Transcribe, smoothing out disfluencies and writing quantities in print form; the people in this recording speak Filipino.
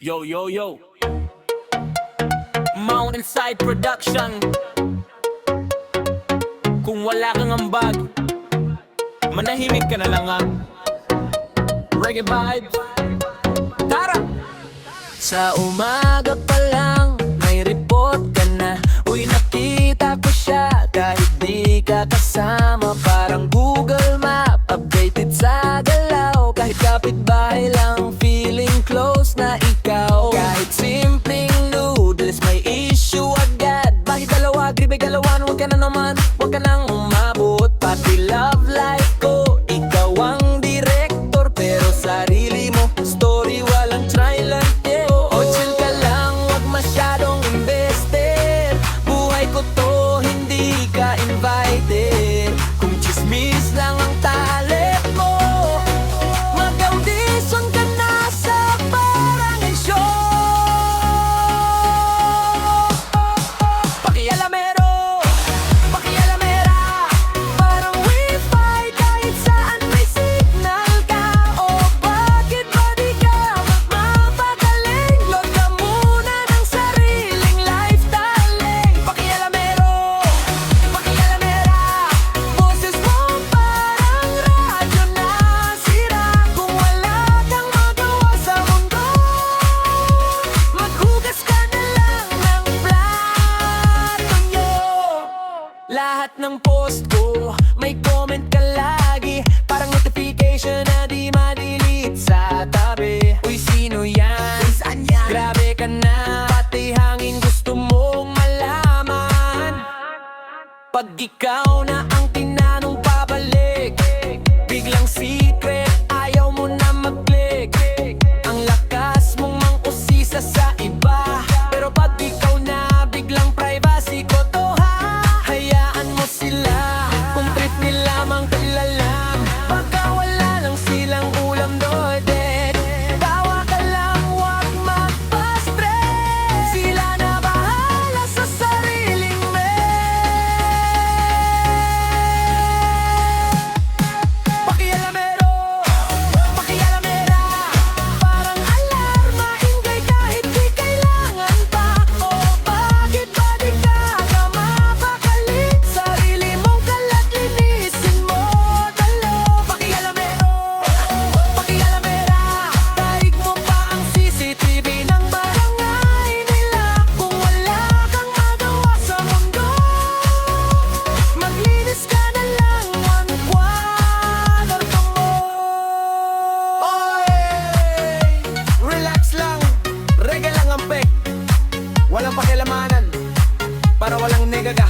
Yo, yo, yo. Mountainside Production. Kung wala kang ambag, manahimik ka na lang ha. Reggae vibes. Tara! Sa umaga pa lang, may report ka na. Uy, nakita ko siya kahit di ka kasama. Parang Google Map, updated sa galaw. Kahit kapitbahay lang, feeling close na ikaw. Kahit simpleng noodles, may issue agad. Bakit dalawa, gribe galawan, huwag ka na naman, huwag ka nang umabot. Pati love life ko, ikaw ang director. Pero sarili mo, story walang trial and error. O chill ka lang, huwag masyadong invested. Buhay ko to, hindi ka invited. Kung chismis lang ang talent mo, mag-audition ka na sa Barangay Show. Pakialamero, pakialamera, parang wifi kahit saan may signal ka. O bakit ba di ka magmapagaling? Load ka muna ng sariling lifestyle. Pakialamero, pakialamera, boses mo parang radyo na sira. Kung wala kang magawa sa mundo, maghugas ka na lang ng plato nyo. Lahat ng post ko, may comment ka lagi. Parang notification na di ma-delete sa tabi. Uy, sino yan? Saan yan? Grabe ka na, pati hangin gusto mong malaman. Pag ikaw na ang tinanong pabalik, biglang secret, ayaw mo na mag-click. Ang lakas mong mang-usisa sa iba, pero pag ikaw na, biglang privacy ko to ha. Hayaan mo sila, kung trip nila mang kilalang. Pagka wala lang silang ulam doon, tawa ka lang, huwag magpa-stress. Sila na bahala sa sariling Pakialamero, pakialamera, parang alarma, ingay kahit di kailangan pa. O bakit ba di ka mapakali? Sarili mong kalat, linisin mo dalo. Pakialamero, pakialamera, taig mo pa ang CCTV ng barangay nila. Kung wala kang magawa sa mundo, maglinis ka na lang ang kwarto mo. Oy! Relax lang. Reggae lang ang pek. Walang pakialamanan, para walang negaga.